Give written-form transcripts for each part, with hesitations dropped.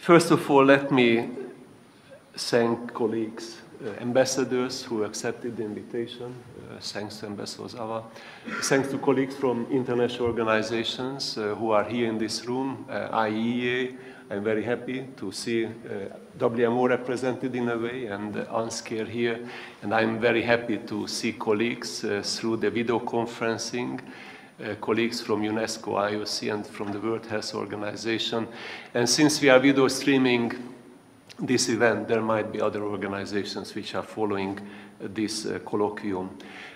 First of all, let me thank colleagues, ambassadors who accepted the invitation. Thanks to Ambassador Zava. Thanks to colleagues from international organizations who are here in this room, IEA. I'm very happy to see WMO represented in a way, and UNSCARE here. And I'm very happy to see colleagues through the video conferencing, colleagues from UNESCO, IOC, and from the World Health Organization. And since we are video streaming this event, there might be other organizations which are following this colloquium.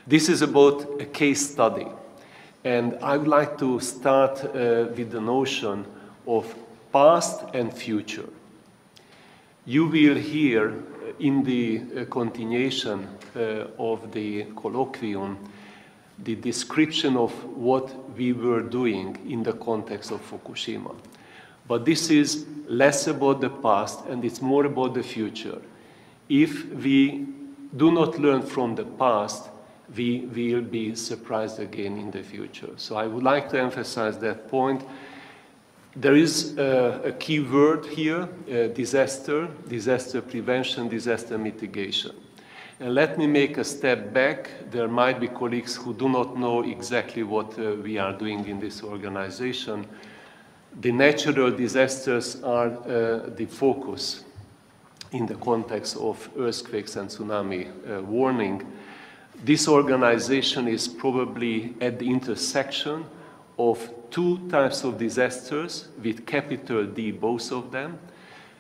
This is about a case study. And I would like to start with the notion of past and future. You will hear in the continuation of the colloquium the description of what we were doing in the context of Fukushima. But this is less about the past and it's more about the future. If we do not learn from the past, we will be surprised again in the future. So I would like to emphasize that point. There is a key word here, disaster, disaster prevention, disaster mitigation. And let me make a step back. There might be colleagues who do not know exactly what we are doing in this organization. The natural disasters are the focus in the context of earthquakes and tsunami warning. This organization is probably at the intersection of two types of disasters with capital D, both of them.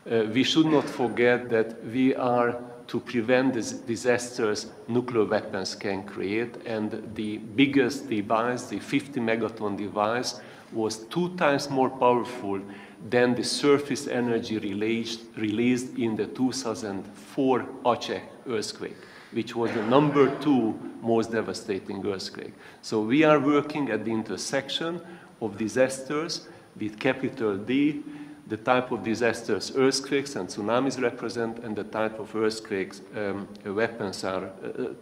We should not forget that we are to prevent these disasters nuclear weapons can create, and the biggest device, the 50 megaton device, was 2 times more powerful than the surface energy released in the 2004 Aceh earthquake, which was the #2 most devastating earthquake. So we are working at the intersection of disasters with capital D, the type of disasters earthquakes and tsunamis represent, and the type of earthquakes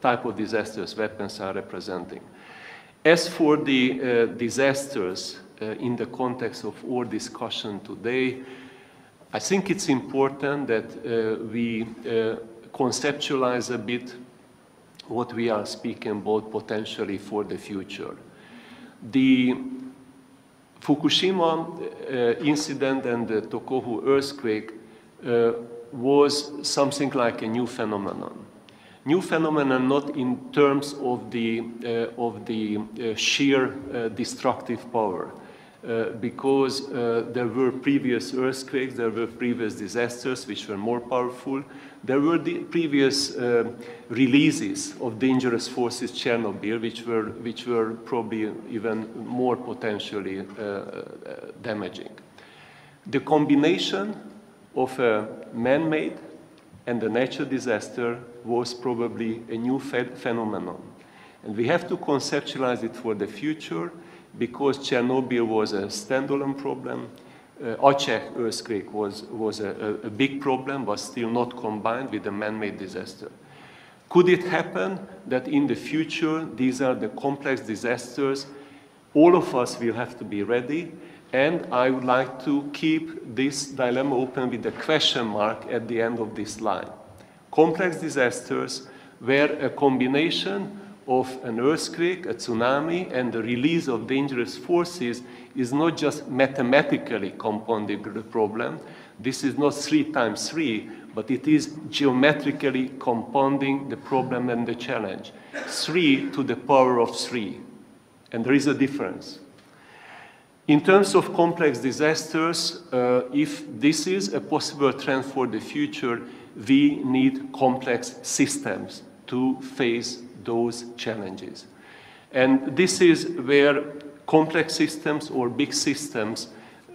type of disasters weapons are representing. As for the disasters in the context of our discussion today, I think it's important that we conceptualize a bit what we are speaking about potentially for the future. The Fukushima incident and the Tohoku earthquake was something like a new phenomenon. New phenomenon not in terms of the sheer destructive power, because there were previous earthquakes, there were previous disasters which were more powerful. There were the previous releases of dangerous forces, Chernobyl, which were probably even more potentially damaging. The combination of a man-made and a natural disaster was probably a new phenomenon. And we have to conceptualize it for the future, because Chernobyl was a standalone problem. Aceh earthquake was a big problem, but still not combined with a man-made disaster. Could it happen that in the future, these are the complex disasters? All of us will have to be ready, and I would like to keep this dilemma open with a question mark at the end of this line. Complex disasters where a combination of an earthquake, a tsunami, and the release of dangerous forces is not just mathematically compounding the problem. This is not 3 times 3, but it is geometrically compounding the problem and the challenge. 3 to the power of 3. And there is a difference. In terms of complex disasters, if this is a possible trend for the future, we need complex systems to face those challenges. And this is where complex systems or big systems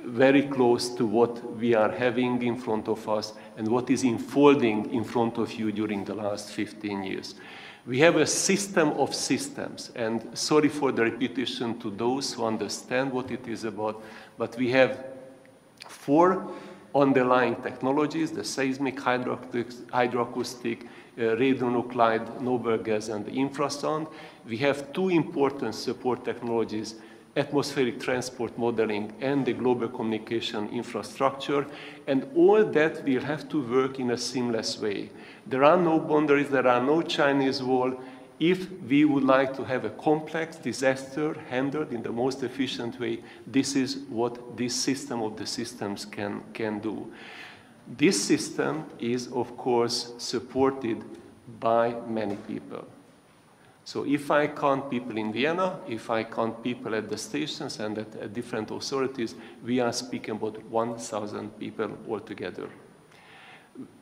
very close to what we are having in front of us and what is unfolding in front of you during the last 15 years. We have a system of systems, and sorry for the repetition to those who understand what it is about, but we have 4 underlying technologies: the seismic, hydroacoustic, radionuclide, noble gas, and the infrasound. We have 2 important support technologies, atmospheric transport modeling, and the global communication infrastructure. And all that will have to work in a seamless way. There are no boundaries, there are no Chinese wall. If we would like to have a complex disaster handled in the most efficient way, this is what this system of the systems can do. This system is, of course, supported by many people. So if I count people in Vienna, if I count people at the stations and at different authorities, we are speaking about 1,000 people altogether.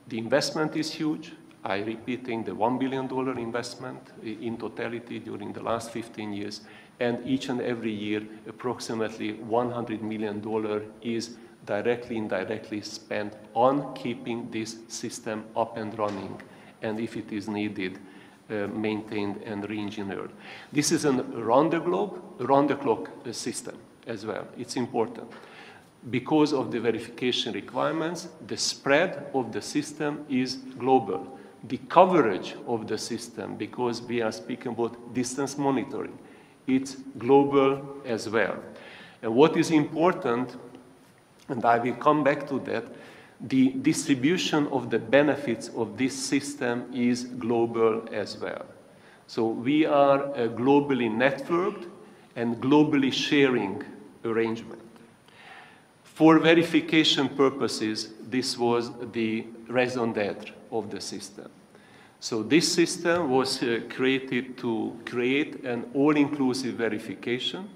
The investment is huge. I'm repeating the $1 billion investment in totality during the last 15 years. And each and every year, approximately $100 million is directly, indirectly spent on keeping this system up and running. And if it is needed, maintained and re-engineered. This is an around-the-globe, around-the-clock system as well. It's important. Because of the verification requirements, the spread of the system is global. The coverage of the system, because we are speaking about distance monitoring, it's global as well. And what is important, and I will come back to that, the distribution of the benefits of this system is global as well. So we are a globally networked and globally sharing arrangement. For verification purposes, this was the raison d'etre of the system. So this system was created to create an all-inclusive verification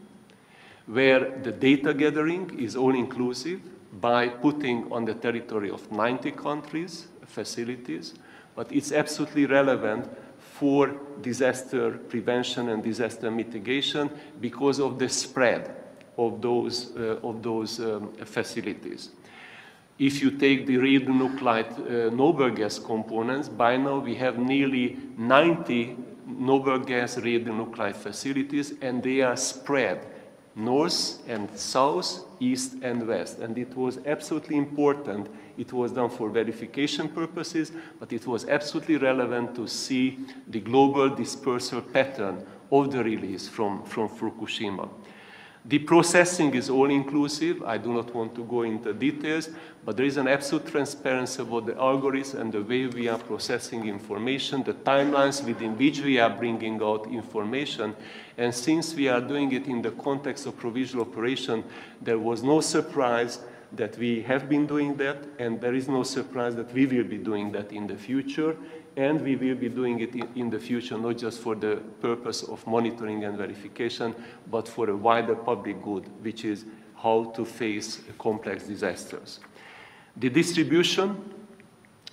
where the data gathering is all-inclusive by putting on the territory of 90 countries facilities, but it's absolutely relevant for disaster prevention and disaster mitigation because of the spread of those facilities. If you take the radionuclide noble gas components, by now we have nearly 90 noble gas radionuclide facilities, and they are spread north and south, east and west. And it was absolutely important. It was done for verification purposes, but it was absolutely relevant to see the global dispersal pattern of the release from Fukushima. The processing is all-inclusive. I do not want to go into details, but there is an absolute transparency about the algorithms and the way we are processing information, the timelines within which we are bringing out information. And since we are doing it in the context of provisional operation, there was no surprise that we have been doing that, and there is no surprise that we will be doing that in the future. And we will be doing it in the future, not just for the purpose of monitoring and verification, but for a wider public good, which is how to face complex disasters. The distribution,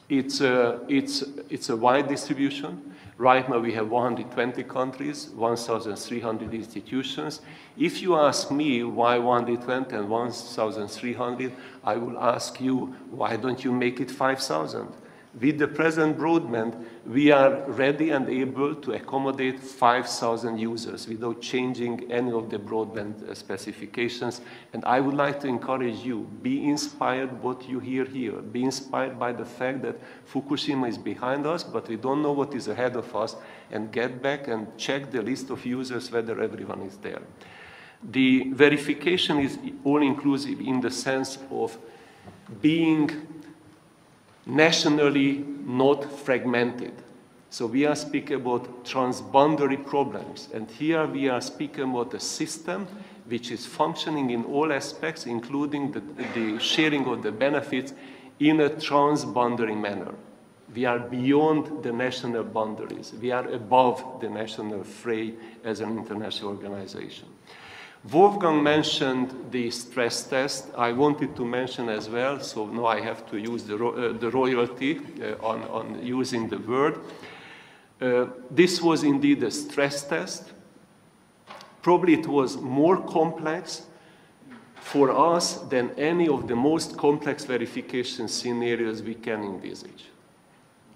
it's a wide distribution. Right now we have 120 countries, 1,300 institutions. If you ask me why 120 and 1,300, I will ask you, why don't you make it 5,000? With the present broadband, we are ready and able to accommodate 5,000 users without changing any of the broadband specifications. And I would like to encourage you, be inspired what you hear here. Be inspired by the fact that Fukushima is behind us, but we don't know what is ahead of us, and get back and check the list of users whether everyone is there. The verification is all-inclusive in the sense of being nationally not fragmented. So we are speaking about transboundary problems. And here we are speaking about a system which is functioning in all aspects, including the sharing of the benefits in a transboundary manner. We are beyond the national boundaries. We are above the national fray as an international organization. Wolfgang mentioned the stress test. I wanted to mention as well, so now I have to use the royalty on using the word. This was indeed a stress test. Probably it was more complex for us than any of the most complex verification scenarios we can envisage.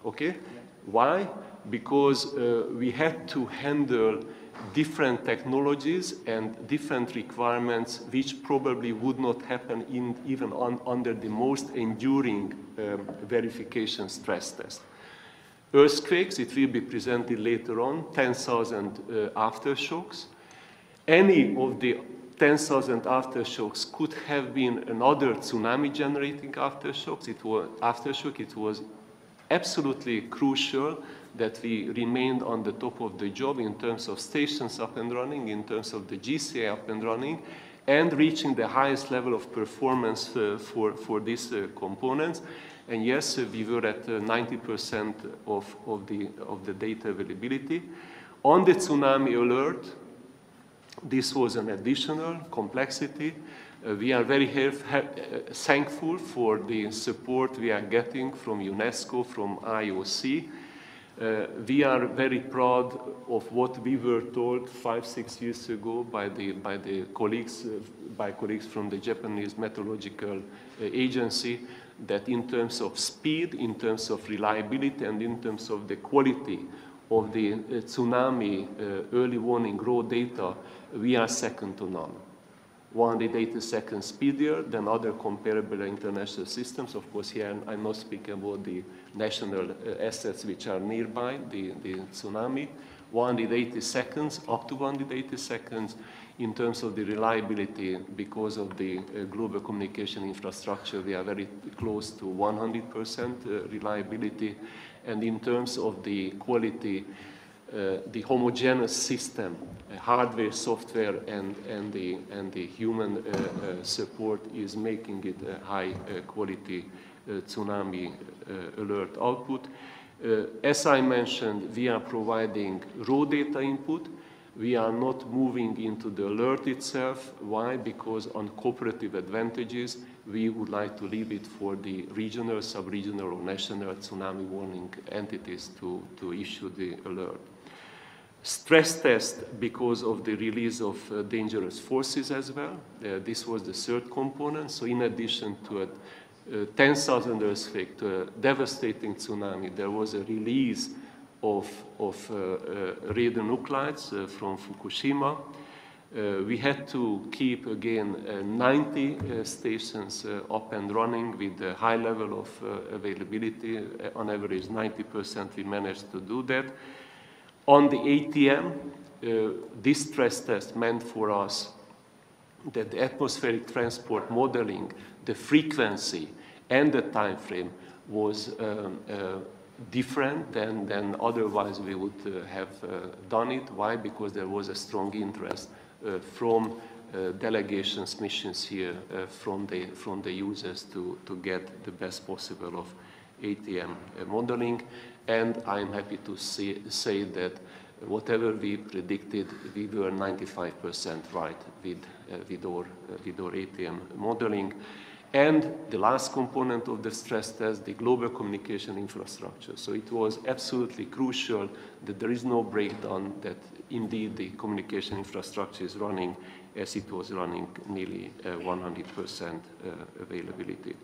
Okay? Yeah. Why? Because we had to handle different technologies and different requirements which probably would not happen even under the most enduring verification stress test. Earthquakes, it will be presented later on, 10,000 aftershocks. Any of the 10,000 aftershocks could have been another tsunami-generating aftershock. It was absolutely crucial that we remained on the top of the job in terms of stations up and running, in terms of the GCA up and running, and reaching the highest level of performance for these components. And yes, we were at 90% of the data availability. On the tsunami alert, this was an additional complexity. We are very thankful for the support we are getting from UNESCO, from IOC. We are very proud of what we were told 5-6 years ago by colleagues from the Japanese Meteorological Agency, that in terms of speed, in terms of reliability, and in terms of the quality of the tsunami early warning raw data, we are second to none. 180 seconds speedier than other comparable international systems. Of course, here I'm not speaking about the national assets which are nearby, the tsunami. 180 seconds, up to 180 seconds, in terms of the reliability, because of the global communication infrastructure, we are very close to 100% reliability. And in terms of the quality, the homogeneous system, hardware, software, and the human support is making it a high quality tsunami alert output. As I mentioned, we are providing raw data input. We are not moving into the alert itself. Why? Because on cooperative advantages, we would like to leave it for the regional, sub-regional, or national tsunami warning entities to issue the alert. Stress test because of the release of dangerous forces as well. This was the third component. So in addition to a 10,000 earthquake, to a devastating tsunami, there was a release of radionuclides from Fukushima. We had to keep, again, 90 stations up and running with a high level of availability. On average, 90% we managed to do that. On the ATM, this stress test meant for us that the atmospheric transport modeling, the frequency and the time frame was different than otherwise we would have done it. Why? Because there was a strong interest from delegations, missions here, from the users to get the best possible of ATM modeling. And I'm happy to say that whatever we predicted, we were 95% right with our ATM modeling. And the last component of the stress test, the global communication infrastructure. So it was absolutely crucial that there is no breakdown, that indeed the communication infrastructure is running as it was running, nearly 100% availability.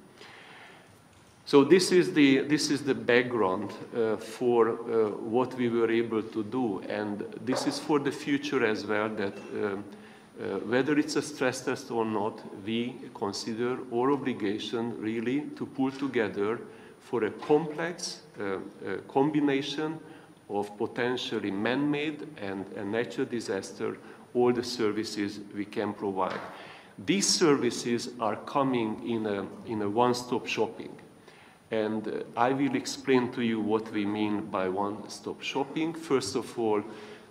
So this is the background for what we were able to do, and this is for the future as well, that whether it's a stress test or not, we consider our obligation really to pull together for a complex combination of potentially man-made and natural disaster all the services we can provide. These services are coming in a one-stop shopping. And I will explain to you what we mean by one-stop shopping. First of all,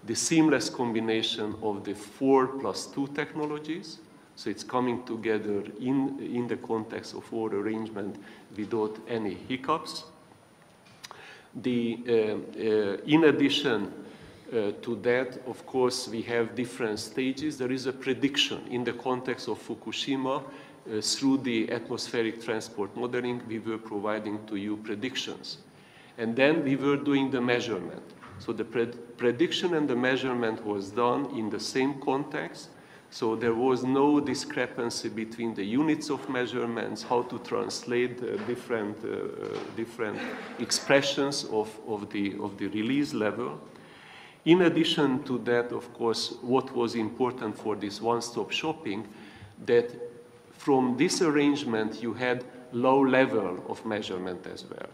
the seamless combination of the 4+2 technologies. So it's coming together in the context of our arrangement without any hiccups. In addition to that, of course, we have different stages. There is a prediction in the context of Fukushima. Through the atmospheric transport modeling, we were providing to you predictions. And then we were doing the measurement. So the prediction and the measurement was done in the same context. So there was no discrepancy between the units of measurements, how to translate different expressions of the release level. In addition to that, of course, what was important for this one-stop shopping, that from this arrangement you had low level of measurement as well,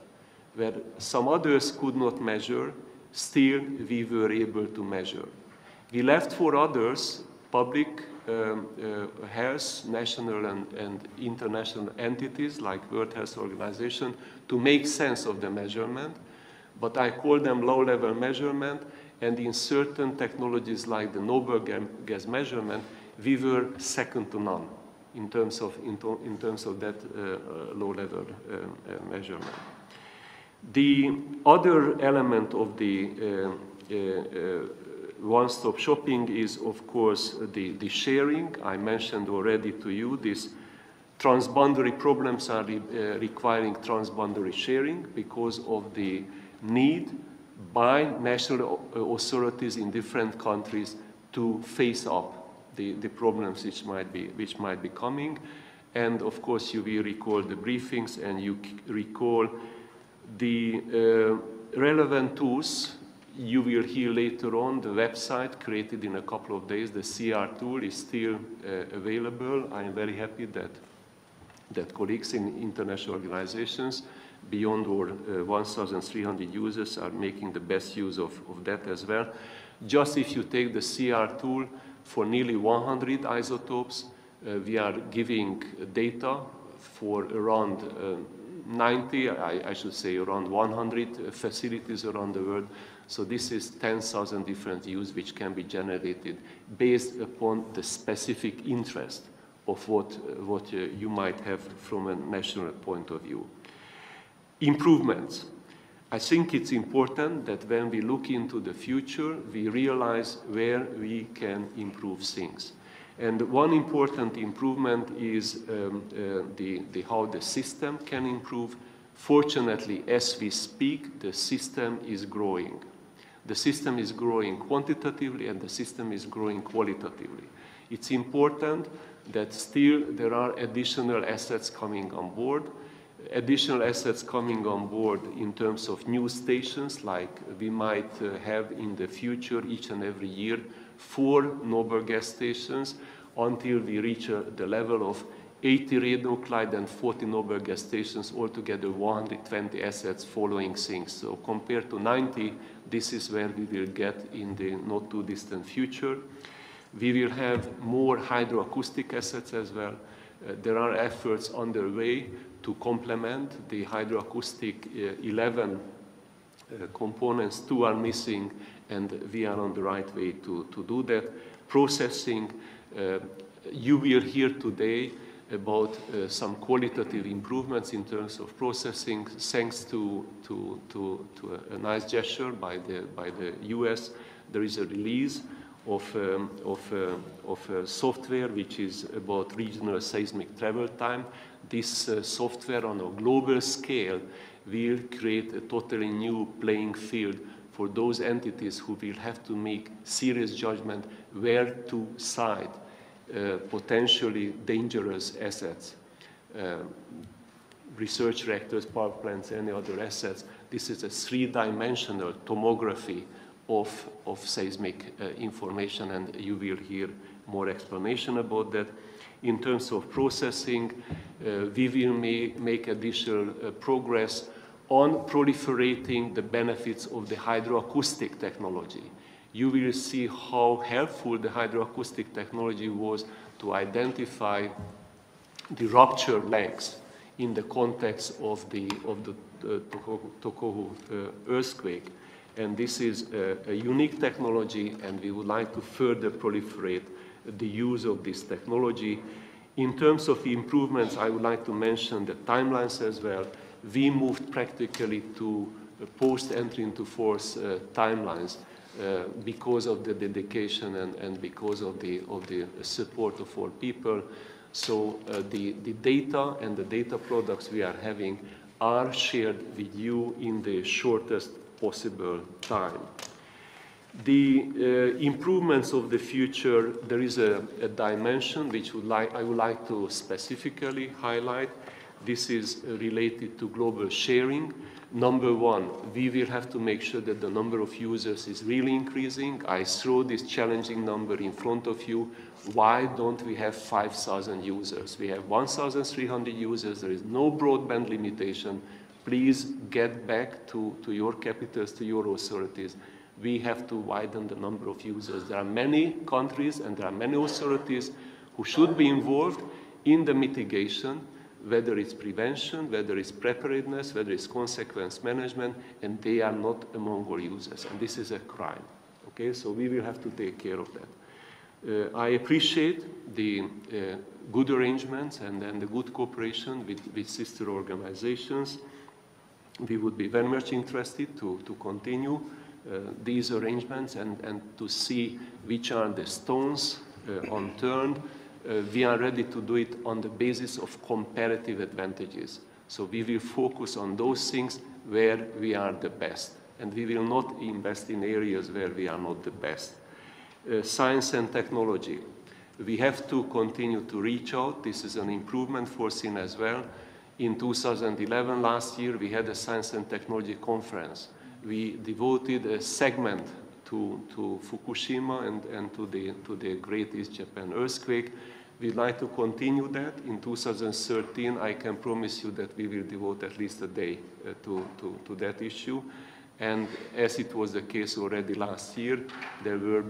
where some others could not measure, still we were able to measure. We left for others public health, national and international entities like World Health Organization to make sense of the measurement. But I call them low-level measurement, and in certain technologies like the noble gas measurement, we were second to none in terms of that low-level measurement. The other element of the one-stop shopping is, of course, the sharing. I mentioned already to you these transboundary problems are requiring transboundary sharing because of the need by national authorities in different countries to face up the problems which might be coming. And of course, you will recall the briefings and you recall the relevant tools. You will hear later on the website created in a couple of days. The CR tool is still available. I am very happy that colleagues in international organizations beyond our 1,300 users are making the best use of that as well. Just if you take the CR tool for nearly 100 isotopes, we are giving data for around 90, I should say around 100 facilities around the world. So this is 10,000 different views which can be generated based upon the specific interest of what you might have from a national point of view. Improvements. I think it's important that when we look into the future, we realize where we can improve things. And one important improvement is how the system can improve. Fortunately, as we speak, the system is growing. The system is growing quantitatively and the system is growing qualitatively. It's important that still there are additional assets coming on board. Additional assets coming on board in terms of new stations, like we might have in the future each and every year 4 noble gas stations until we reach the level of 80 radionuclide and 40 noble gas stations, altogether 120 assets following things. So compared to 90, this is where we will get in the not too distant future. We will have more hydroacoustic assets as well. There are efforts underway to complement the hydroacoustic 11 components. 2 are missing, and we are on the right way to do that. Processing, you will hear today about some qualitative improvements in terms of processing, thanks to a nice gesture by the US. There is a release of software which is about regional seismic travel time. This software on a global scale will create a totally new playing field for those entities who will have to make serious judgment where to site potentially dangerous assets, research reactors, power plants, any other assets. This is a 3-dimensional tomography of seismic information, and you will hear more explanation about that. In terms of processing, we will make additional progress on proliferating the benefits of the hydroacoustic technology. You will see how helpful the hydroacoustic technology was to identify the rupture lengths in the context of the Tohoku earthquake. And this is a unique technology, and we would like to further proliferate the use of this technology. In terms of improvements, I would like to mention the timelines as well. We moved practically to post-entry into force timelines because of the dedication and because of the support of all people. So the data and the data products we are having are shared with you in the shortest possible time. The improvements of the future, there is a dimension which I would like to specifically highlight. This is related to global sharing. Number one, we will have to make sure that the number of users is really increasing. I throw this challenging number in front of you. Why don't we have 5,000 users? We have 1,300 users. There is no broadband limitation. Please get back to your capitals, to your authorities. we have to widen the number of users. There are many countries and there are many authorities who should be involved in the mitigation, whether it's prevention, whether it's preparedness, whether it's consequence management, and they are not among our users. And this is a crime. Okay, so we will have to take care of that. I appreciate the good arrangements and the good cooperation with sister organizations. We would be very much interested to continue these arrangements and to see which are the stones unturned. We are ready to do it on the basis of comparative advantages. So we will focus on those things where we are the best, and we will not invest in areas where we are not the best. Science and technology. We have to continue to reach out. This is an improvement foreseen as well. In 2011, last year, we had a Science and Technology Conference. We devoted a segment to Fukushima and to the Great East Japan earthquake. We'd like to continue that. In 2013, I can promise you that we will devote at least a day to that issue. And as it was the case already last year, there were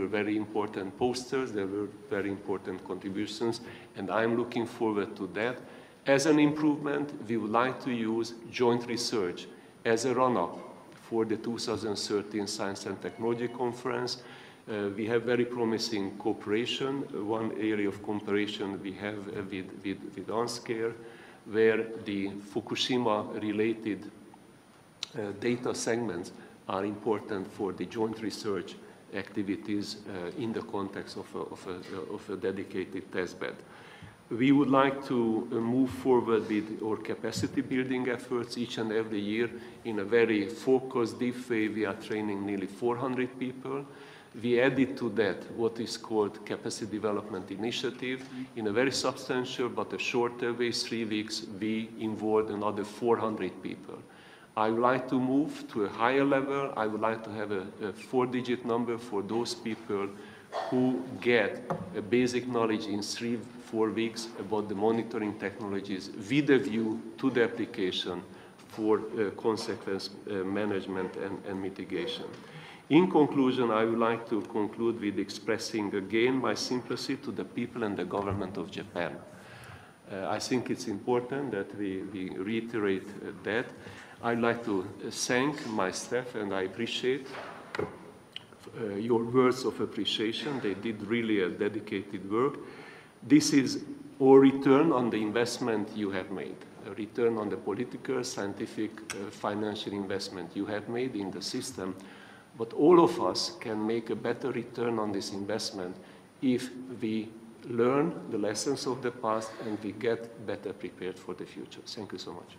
very important posters, there were very important contributions, and I'm looking forward to that. As an improvement, we would like to use joint research as a run-up for the 2013 Science and Technology Conference. We have very promising cooperation. One area of cooperation we have with OnScare, where the Fukushima-related data segments are important for the joint research activities in the context of a dedicated testbed. We would like to move forward with our capacity building efforts each and every year in a very focused, deep way. We are training nearly 400 people. We added to that what is called capacity development initiative. In a very substantial but a shorter way, 3 weeks, we involved another 400 people. I would like to move to a higher level. I would like to have a 4-digit number for those people who get a basic knowledge in 3-4 weeks about the monitoring technologies with a view to the application for consequence management and mitigation. In conclusion, I would like to conclude with expressing again my sympathy to the people and the government of Japan. I think it's important that we reiterate that. I'd like to thank my staff, and I appreciate your words of appreciation. They did really a dedicated work. This is our return on the investment you have made, a return on the political, scientific, financial investment you have made in the system. But all of us can make a better return on this investment if we learn the lessons of the past and we get better prepared for the future. Thank you so much.